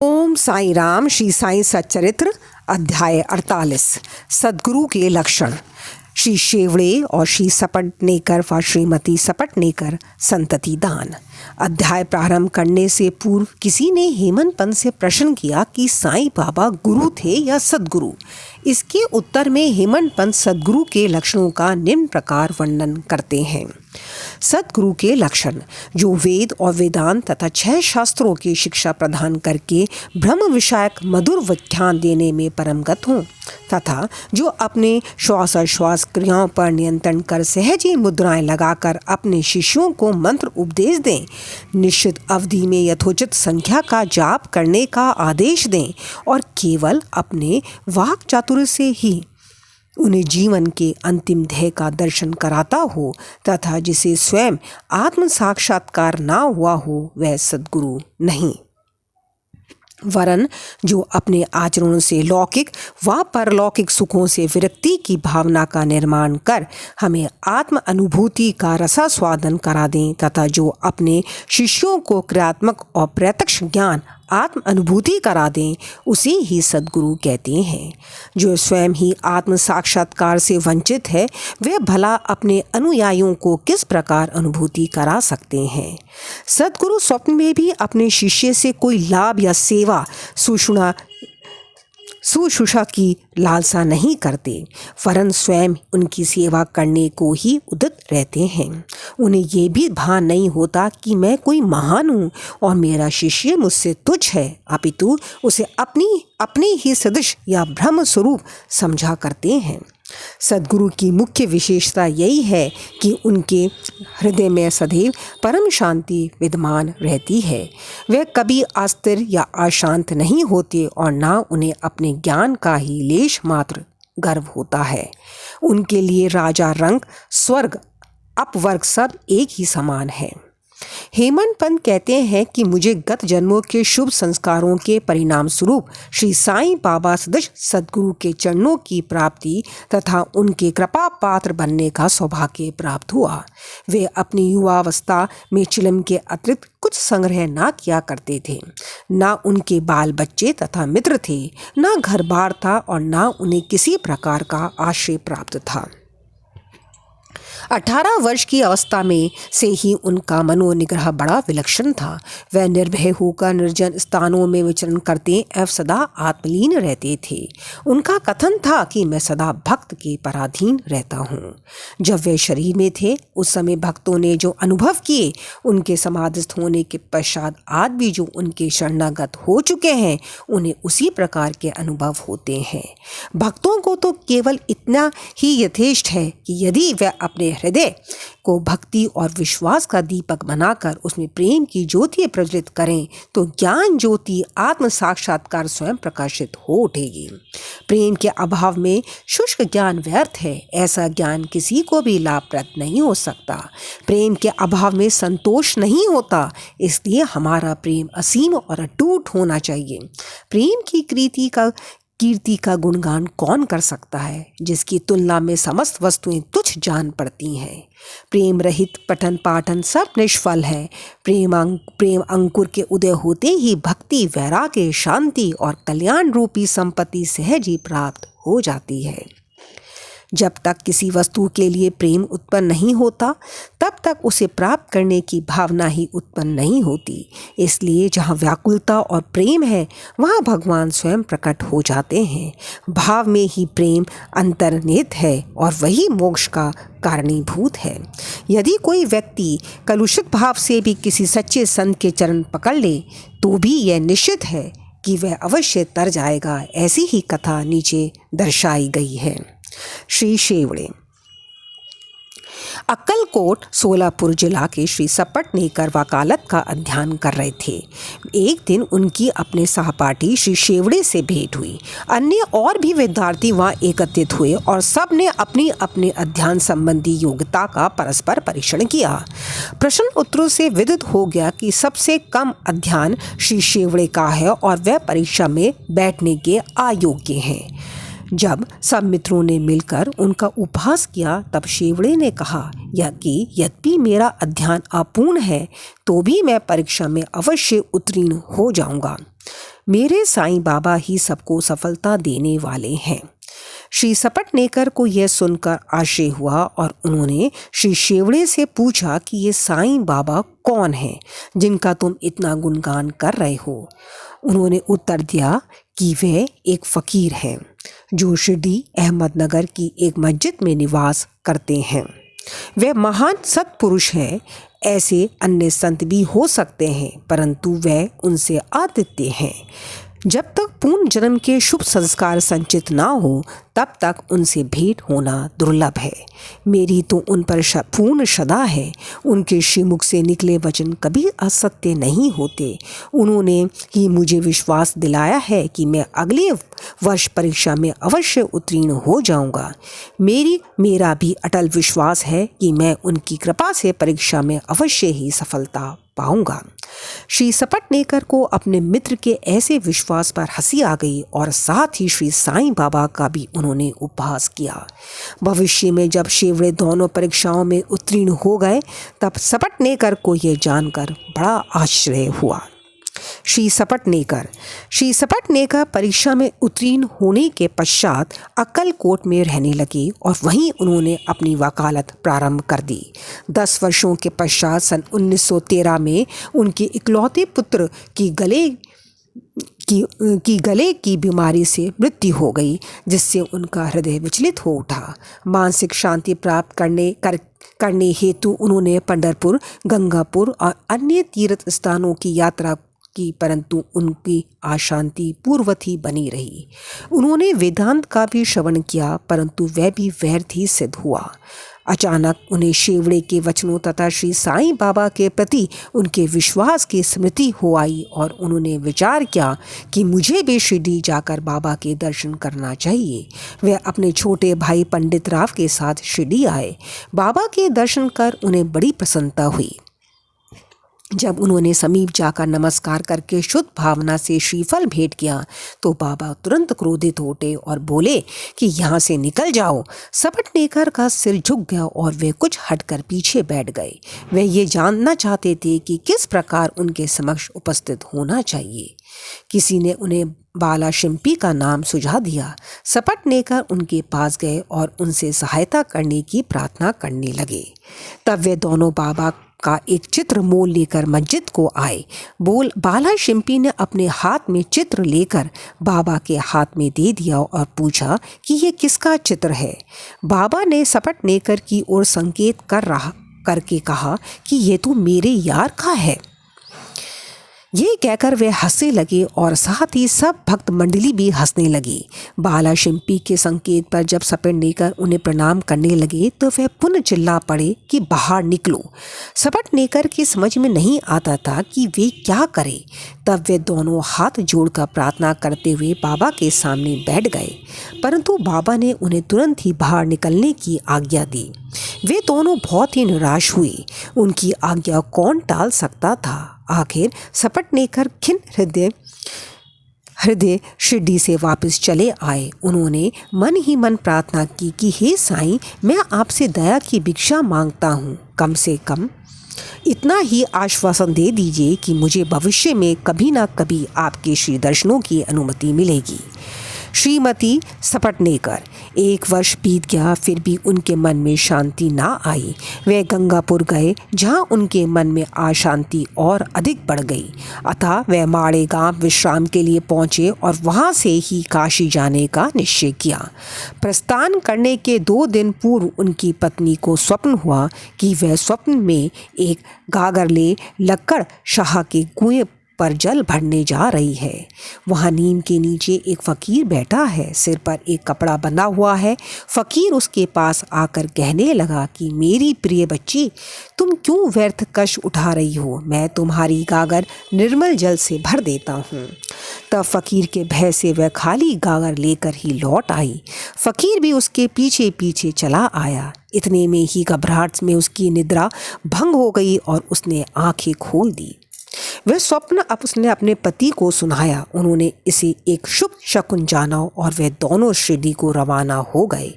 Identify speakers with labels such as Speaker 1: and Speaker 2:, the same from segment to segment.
Speaker 1: ओम साई राम। श्री साई सच्चरित्र अध्याय 48 सद्गुरु के लक्षण। श्री शेवड़े और श्री सपटनेकर व श्रीमती सपटनेकर संतति दान। अध्याय प्रारंभ करने से पूर्व किसी ने हेमंत पंत से प्रश्न किया कि साईं बाबा गुरु थे या सद्गुरु। इसके उत्तर में हेमंत पंत सद्गुरु के लक्षणों का निम्न प्रकार वर्णन करते हैं। सद्गुरु के लक्षण: जो वेद और वेदांत तथा 6 शास्त्रों की शिक्षा प्रदान करके ब्रह्म विषयक मधुर व्याख्यान देने में परमगत हों तथा जो अपने श्वास क्रियाओं पर नियंत्रण कर सहज ही मुद्राएं लगाकर अपने शिष्यों को मंत्र उपदेश दें, निश्चित अवधि में यथोचित संख्या का जाप करने का आदेश दें और केवल अपने वाक् चातुर्य से ही उन्हें जीवन के अंतिम ध्येय का दर्शन कराता हो तथा जिसे स्वयं आत्म साक्षात्कार ना हुआ हो वह सद्गुरु नहीं। वरन जो अपने आचरणों से लौकिक व परलौकिक सुखों से विरक्ति की भावना का निर्माण कर हमें आत्म अनुभूति का रसास्वादन करा दें तथा जो अपने शिष्यों को क्रियात्मक और प्रत्यक्ष ज्ञान आत्म अनुभूति करा दें, उसे ही सद्गुरु कहते हैं। जो स्वयं ही आत्म साक्षात्कार से वंचित है वह भला अपने अनुयायियों को किस प्रकार अनुभूति करा सकते हैं। सद्गुरु स्वप्न में भी अपने शिष्य से कोई लाभ या सेवा सुश्रूषा की लालसा नहीं करते, वरन स्वयं उनकी सेवा करने को ही उद्यत रहते हैं। उन्हें ये भी भान नहीं होता कि मैं कोई महान हूँ और मेरा शिष्य मुझसे तुच्छ है, अपितु उसे अपने ही सदृश या ब्रह्म स्वरूप समझा करते हैं। सद्गुरु की मुख्य विशेषता यही है कि उनके हृदय में सदैव परम शांति विद्यमान रहती है। वे कभी अस्थिर या अशांत नहीं होते और ना उन्हें अपने ज्ञान का ही लेश मात्र गर्व होता है। उनके लिए राजा रंग, स्वर्ग, अपवर्ग सब एक ही समान है। हेमंत पंत कहते हैं कि मुझे गत जन्मों के शुभ संस्कारों के परिणाम स्वरूप श्री साईं बाबा सदृश सद्गुरु के चरणों की प्राप्ति तथा उनके कृपा पात्र बनने का सौभाग्य प्राप्त हुआ। वे अपनी युवावस्था में चिलम के अतिरिक्त कुछ संग्रह ना किया करते थे। ना उनके बाल बच्चे तथा मित्र थे, ना घर बार था और ना उन्हें किसी प्रकार का आश्रय प्राप्त था। 18 वर्ष की अवस्था में से ही उनका मनोनिग्रह बड़ा विलक्षण था। वह निर्भय होकर निर्जन स्थानों में विचरण करते एवं सदा आत्मलीन रहते थे। उनका कथन था कि मैं सदा भक्त के पराधीन रहता हूँ। जब वे शरीर में थे उस समय भक्तों ने जो अनुभव किए, उनके समाधिस्थ होने के पश्चात आज भी जो उनके शरणागत हो चुके हैं उन्हें उसी प्रकार के अनुभव होते हैं। भक्तों को तो केवल इतना ही यथेष्ट है कि यदि वह अपने हृदय को भक्ति और विश्वास का दीपक बनाकर उसमें प्रेम की ज्योति प्रज्वलित करें तो ज्ञान ज्योति आत्म साक्षात्कार स्वयं प्रकाशित हो उठेगी। प्रेम के अभाव में शुष्क ज्ञान व्यर्थ है। ऐसा ज्ञान किसी को भी लाभप्रद नहीं हो सकता। प्रेम के अभाव में संतोष नहीं होता, इसलिए हमारा प्रेम असीम और अटूट होना चाहिए। प्रेम की कीर्ति का गुणगान कौन कर सकता है, जिसकी तुलना में समस्त वस्तुएं तुच्छ जान पड़ती हैं। प्रेम रहित पठन पाठन सब निष्फल है। प्रेम अंकुर के उदय होते ही भक्ति, वैराग्य, शांति और कल्याण रूपी संपत्ति सहज ही प्राप्त हो जाती है। जब तक किसी वस्तु के लिए प्रेम उत्पन्न नहीं होता तब तक उसे प्राप्त करने की भावना ही उत्पन्न नहीं होती। इसलिए जहाँ व्याकुलता और प्रेम है वहाँ भगवान स्वयं प्रकट हो जाते हैं। भाव में ही प्रेम अंतर्निहित है और वही मोक्ष का कारणीभूत है। यदि कोई व्यक्ति कलुषित भाव से भी किसी सच्चे संत के चरण पकड़ ले तो भी यह निश्चित है कि वह अवश्य तर जाएगा। ऐसी ही कथा नीचे दर्शाई गई है। श्री शेवड़े अक्कलकोट सोलापुर जिला के श्री सपटनेकर वकालत का अध्ययन कर रहे थे। एक दिन उनकी अपने सहपाठी श्री शेवड़े से भेंट हुई। अन्य और भी विद्यार्थी वहाँ एकत्रित हुए और सब ने अपनी अपने अध्ययन संबंधी योग्यता का परस्पर परीक्षण किया। प्रश्न उत्तरों से विदित हो गया कि सबसे कम अध्ययन श्री शेवड़े का है और वह परीक्षा में बैठने के अयोग्य हैं। जब सब मित्रों ने मिलकर उनका उपहास किया तब शेवड़े ने कहा कि यद्यपि मेरा अध्ययन अपूर्ण है तो भी मैं परीक्षा में अवश्य उत्तीर्ण हो जाऊंगा। मेरे साईं बाबा ही सबको सफलता देने वाले हैं। श्री सपटनेकर को यह सुनकर आश्चर्य हुआ और उन्होंने श्री शेवड़े से पूछा कि ये साईं बाबा कौन हैं जिनका तुम इतना गुणगान कर रहे हो। उन्होंने उत्तर दिया कि वे एक फ़कीर हैं जो शिरडी अहमदनगर की एक मस्जिद में निवास करते हैं। वे महान सत्पुरुष हैं। ऐसे अन्य संत भी हो सकते हैं परंतु वे उनसे अद्वितीय हैं। जब तक पूर्ण जन्म के शुभ संस्कार संचित ना हो तब तक उनसे भेंट होना दुर्लभ है। मेरी तो उन पर पूर्ण श्रद्धा है। उनके श्रीमुख से निकले वचन कभी असत्य नहीं होते। उन्होंने ही मुझे विश्वास दिलाया है कि मैं अगले वर्ष परीक्षा में अवश्य उत्तीर्ण हो जाऊंगा। मेरा भी अटल विश्वास है कि मैं उनकी कृपा से परीक्षा में अवश्य ही सफलता पाऊंगा। श्री सपटनेकर को अपने मित्र के ऐसे विश्वास पर हंसी आ गई और साथ ही श्री साईं बाबा का भी उन्होंने उपहास किया। भविष्य में जब शेवड़े दोनों परीक्षाओं में उत्तीर्ण हो गए तब सपटनेकर को यह जानकर बड़ा आश्चर्य हुआ। श्री सपटनेकर परीक्षा में उत्तीर्ण होने के पश्चात अक्कलकोट में रहने लगे और वहीं उन्होंने अपनी वकालत प्रारंभ कर दी। 10 वर्षों के पश्चात सन 1913 में उनके इकलौते पुत्र की गले की बीमारी से मृत्यु हो गई जिससे उनका हृदय विचलित हो उठा। मानसिक शांति प्राप्त करने हेतु उन्होंने पंढरपुर, गंगापुर और अन्य तीर्थ स्थानों की यात्रा की परंतु उनकी अशांति पूर्ववत ही बनी रही। उन्होंने वेदांत का भी श्रवण किया परंतु वह भी व्यर्थ ही सिद्ध हुआ। अचानक उन्हें शेवड़े के वचनों तथा श्री साईं बाबा के प्रति उनके विश्वास की स्मृति हो आई और उन्होंने विचार किया कि मुझे भी शिरडी जाकर बाबा के दर्शन करना चाहिए। वे अपने छोटे भाई पंडित राव के साथ शिरडी आए। बाबा के दर्शन कर उन्हें बड़ी प्रसन्नता हुई। जब उन्होंने समीप जाकर नमस्कार करके शुद्ध भावना से श्रीफल भेंट किया तो बाबा तुरंत क्रोधित हो उठे और बोले कि यहाँ से निकल जाओ। सपटनेकर का सिर झुक गया और वे कुछ हटकर पीछे बैठ गए। वे ये जानना चाहते थे कि किस प्रकार उनके समक्ष उपस्थित होना चाहिए। किसी ने उन्हें बाला शिंपी का नाम सुझा दिया। सपटनेकर उनके पास गए और उनसे सहायता करने की प्रार्थना करने लगे। तब वे दोनों बाबा का एक चित्र मोल लेकर मस्जिद को आए। बाला शिंपी ने अपने हाथ में चित्र लेकर बाबा के हाथ में दे दिया और पूछा कि ये किसका चित्र है। बाबा ने सपटनेकर की ओर संकेत करके कहा कि ये तो मेरे यार का है। ये कहकर वे हंसने लगे और साथ ही सब भक्त मंडली भी हंसने लगी। बाला शिंपी के संकेत पर जब सपटनेकर उन्हें प्रणाम करने लगे तो वे पुनः चिल्ला पड़े कि बाहर निकलो। सपटनेकर की समझ में नहीं आता था कि वे क्या करें। तब वे दोनों हाथ जोड़कर प्रार्थना करते हुए बाबा के सामने बैठ गए परंतु बाबा ने उन्हें तुरंत ही बाहर निकलने की आज्ञा दी। वे दोनों बहुत ही निराश हुए। उनकी आज्ञा कौन टाल सकता था। आखिर सपटनेकर खिन्न हृदय शिरडी से वापस चले आए। उन्होंने मन ही मन प्रार्थना की कि हे साईं, मैं आपसे दया की भिक्षा मांगता हूँ। कम से कम इतना ही आश्वासन दे दीजिए कि मुझे भविष्य में कभी ना कभी आपके श्री दर्शनों की अनुमति मिलेगी। श्रीमती सपटनेकर 1 वर्ष बीत गया फिर भी उनके मन में शांति ना आई। वे गंगापुर गए जहां उनके मन में अशांति और अधिक बढ़ गई। अतः वे माड़ेगांव विश्राम के लिए पहुंचे और वहां से ही काशी जाने का निश्चय किया। प्रस्थान करने के 2 दिन पूर्व उनकी पत्नी को स्वप्न हुआ कि वह स्वप्न में एक गागर ले लक्कड़ शाह के कुएं पर जल भरने जा रही है। वहाँ नीम के नीचे एक फ़कीर बैठा है, सिर पर एक कपड़ा बंधा हुआ है। फ़कीर उसके पास आकर कहने लगा कि मेरी प्रिय बच्ची, तुम क्यों व्यर्थ कष्ट उठा रही हो? मैं तुम्हारी गागर निर्मल जल से भर देता हूँ। तब फ़कीर के भय से वह खाली गागर लेकर ही लौट आई। फ़कीर भी उसके पीछे पीछे चला आया। इतने में ही घबराहट में उसकी निद्रा भंग हो गई और उसने आंखें खोल दी। वह स्वप्न अब उसने अपने पति को सुनाया। उन्होंने इसे एक शुभ शकुन जाना और वे दोनों शिरडी को रवाना हो गए।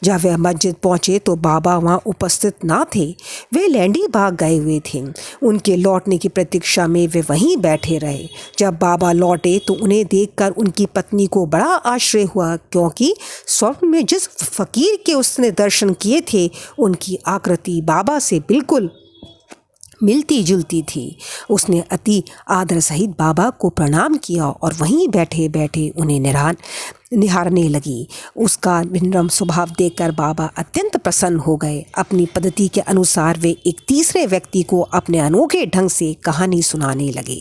Speaker 1: जब वे मस्जिद पहुंचे तो बाबा वहां उपस्थित ना थे, वे लैंडी बाग गए हुए थे। उनके लौटने की प्रतीक्षा में वे वहीं बैठे रहे। जब बाबा लौटे तो उन्हें देखकर उनकी पत्नी को बड़ा आश्चर्य हुआ, क्योंकि स्वप्न में जिस फकीर के उसने दर्शन किए थे उनकी आकृति बाबा से बिल्कुल मिलती जुलती थी। उसने अति आदर सहित बाबा को प्रणाम किया और वहीं बैठे बैठे उन्हें निहारने लगी। उसका विनम्र स्वभाव देखकर बाबा अत्यंत प्रसन्न हो गए। अपनी पद्धति के अनुसार वे एक तीसरे व्यक्ति को अपने अनोखे ढंग से कहानी सुनाने लगे।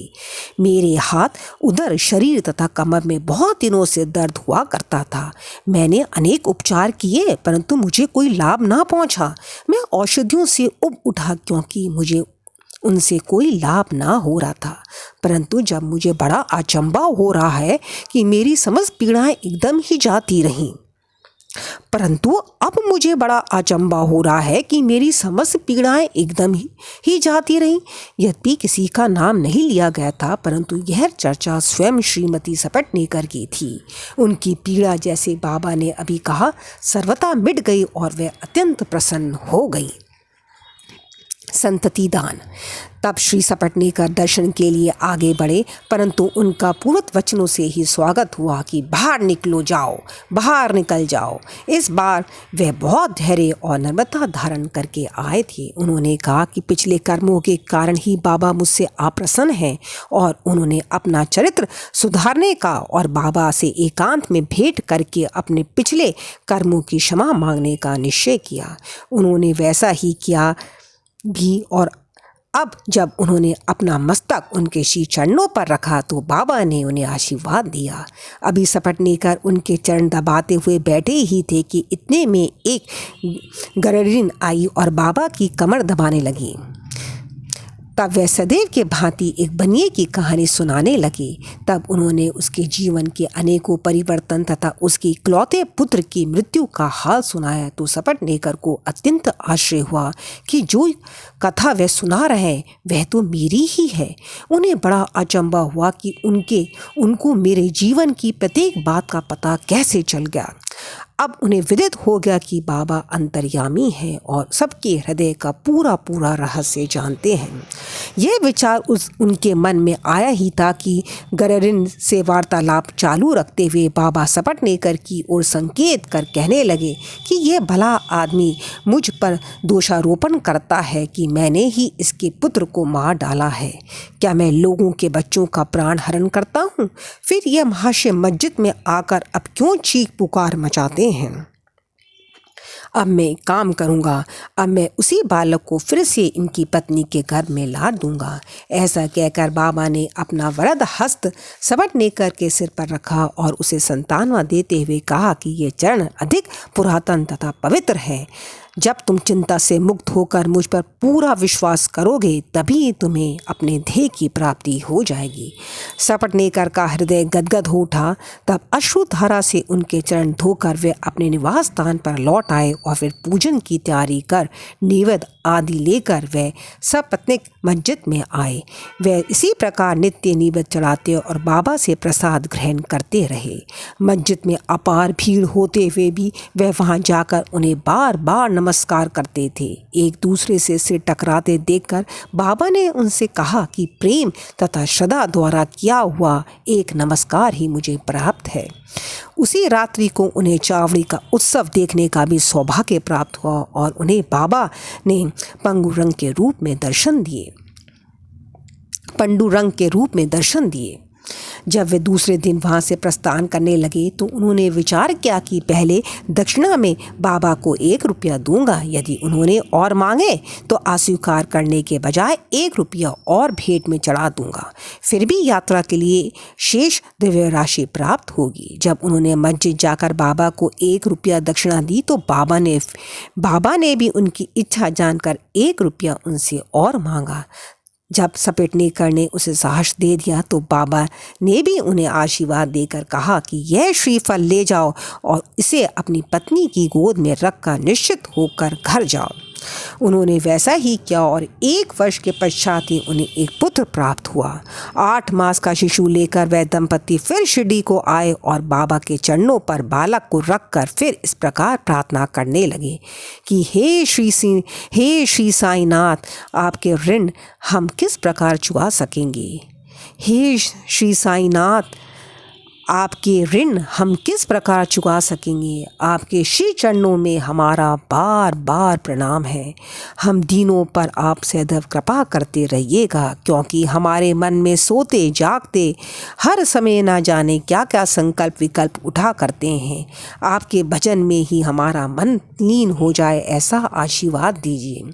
Speaker 1: मेरे हाथ, उदर, शरीर तथा कमर में बहुत दिनों से दर्द हुआ करता था। मैंने अनेक उपचार किए परंतु मुझे कोई लाभ ना पहुंचा। मैं औषधियों से उब उठा क्योंकि मुझे उनसे कोई लाभ ना हो रहा था। परंतु जब मुझे बड़ा अचंभा हो रहा है कि मेरी समस्त पीड़ाएं एकदम ही जाती रहीं। यद्यपि किसी का नाम नहीं लिया गया था, परंतु यह चर्चा स्वयं श्रीमती सपटनेकर की थी। उनकी पीड़ा, जैसे बाबा ने अभी कहा, सर्वथा मिट गई और वे अत्यंत प्रसन्न हो गई। संतति दान। तब श्री सपटनेकर दर्शन के लिए आगे बढ़े, परंतु उनका पूर्व वचनों से ही स्वागत हुआ कि बाहर निकलो, जाओ, बाहर निकल जाओ। इस बार वे बहुत धैर्य और नम्रता धारण करके आए थे। उन्होंने कहा कि पिछले कर्मों के कारण ही बाबा मुझसे अप्रसन्न हैं और उन्होंने अपना चरित्र सुधारने का और बाबा से एकांत में भेंट करके अपने पिछले कर्मों की क्षमा मांगने का निश्चय किया। उन्होंने वैसा ही किया भी, और अब जब उन्होंने अपना मस्तक उनके श्री चरणों पर रखा तो बाबा ने उन्हें आशीर्वाद दिया। अभी सपटनेकर उनके चरण दबाते हुए बैठे ही थे कि इतने में एक गररिन आई और बाबा की कमर दबाने लगी। तब वह सदैव के भांति एक बनिए की कहानी सुनाने लगे। तब उन्होंने उसके जीवन के अनेकों परिवर्तन तथा उसके इकलौते पुत्र की मृत्यु का हाल सुनाया तो सपटनेकर को अत्यंत आश्चर्य हुआ कि जो कथा वह सुना रहे वह तो मेरी ही है। उन्हें बड़ा अचंभा हुआ कि उनको मेरे जीवन की प्रत्येक बात का पता कैसे चल गया। अब उन्हें विदित हो गया कि बाबा अंतर्यामी हैं और सबके हृदय का पूरा पूरा रहस्य जानते हैं। यह विचार उनके मन में आया ही था कि गररिन से वार्तालाप चालू रखते हुए बाबा सपटनेकर की ओर संकेत कर कहने लगे कि यह भला आदमी मुझ पर दोषारोपण करता है कि मैंने ही इसके पुत्र को मार डाला है। क्या मैं लोगों के बच्चों का प्राण हरण करता हूँ? फिर यह महाशय मस्जिद में आकर अब क्यों चीख पुकार मचाते हैं? अब मैं काम करूँगा, अब मैं उसी बालक को फिर से इनकी पत्नी के घर में ला दूंगा। ऐसा कहकर बाबा ने अपना वरद हस्त सपटनेकर के सिर पर रखा और उसे संतानवा देते हुए कहा कि ये चरण अधिक पुरातन तथा पवित्र है। जब तुम चिंता से मुक्त होकर मुझ पर पूरा विश्वास करोगे तभी तुम्हें अपने ध्येय की प्राप्ति हो जाएगी। सपटनेकर का हृदय गदगद हो उठा। तब अश्रुधारा से उनके चरण धोकर वे अपने निवास स्थान पर लौट आए और फिर पूजन की तैयारी कर नैवेद्य आदि लेकर वे सपत्नीक मस्जिद में आए। वे इसी प्रकार नित्य नैवेद्य चढ़ाते और बाबा से प्रसाद ग्रहण करते रहे। मस्जिद में अपार भीड़ होते हुए भी वे वहां जाकर उन्हें बार बार नमस्कार करते थे। एक दूसरे से सिर टकराते देखकर बाबा ने उनसे कहा कि प्रेम तथा श्रद्धा द्वारा किया हुआ एक नमस्कार ही मुझे प्राप्त है। उसी रात्रि को उन्हें चावड़ी का उत्सव देखने का भी सौभाग्य प्राप्त हुआ और उन्हें बाबा ने पांडुरंग के रूप में दर्शन दिए। जब वे दूसरे दिन वहाँ से प्रस्थान करने लगे तो उन्होंने विचार किया कि पहले दक्षिणा में बाबा को 1 रुपया दूंगा। यदि उन्होंने और मांगे तो अस्वीकार करने के बजाय 1 रुपया और भेंट में चढ़ा दूंगा। फिर भी यात्रा के लिए शेष द्रव्य राशि प्राप्त होगी। जब उन्होंने मस्जिद जाकर बाबा को 1 रुपया दक्षिणा दी तो बाबा ने भी उनकी इच्छा जानकर 1 रुपया उनसे और मांगा। जब सपटनेकर ने उसे साहस दे दिया तो बाबा ने भी उन्हें आशीर्वाद देकर कहा कि यह श्रीफल ले जाओ और इसे अपनी पत्नी की गोद में रखकर निश्चित होकर घर जाओ। उन्होंने वैसा ही किया और 1 वर्ष के पश्चात ही उन्हें एक पुत्र प्राप्त हुआ। 8 मास का शिशु लेकर वह दंपति फिर शिरडी को आए और बाबा के चरणों पर बालक को रखकर फिर इस प्रकार प्रार्थना करने लगे कि हे श्री साईनाथ, आपके ऋण हम किस प्रकार चुका सकेंगे। हे श्री साईनाथ, आपके ऋण हम किस प्रकार चुका सकेंगे। आपके श्री चरणों में हमारा बार बार प्रणाम है। हम दीनों पर आप सदैव कृपा करते रहिएगा, क्योंकि हमारे मन में सोते जागते हर समय ना जाने क्या क्या संकल्प विकल्प उठा करते हैं। आपके भजन में ही हमारा मन लीन हो जाए, ऐसा आशीर्वाद दीजिए।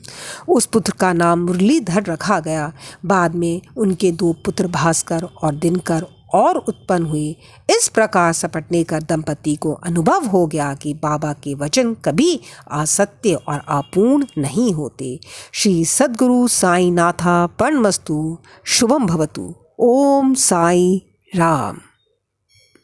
Speaker 1: उस पुत्र का नाम मुरलीधर रखा गया। बाद में उनके 2 पुत्र भास्कर और दिनकर और उत्पन्न हुए। इस प्रकार सपटने कर दंपति को अनुभव हो गया कि बाबा के वचन कभी असत्य और अपूर्ण नहीं होते। श्री सद्गुरु साईनाथा प्रणमस्तु। शुभम भवतु। ओम साई राम।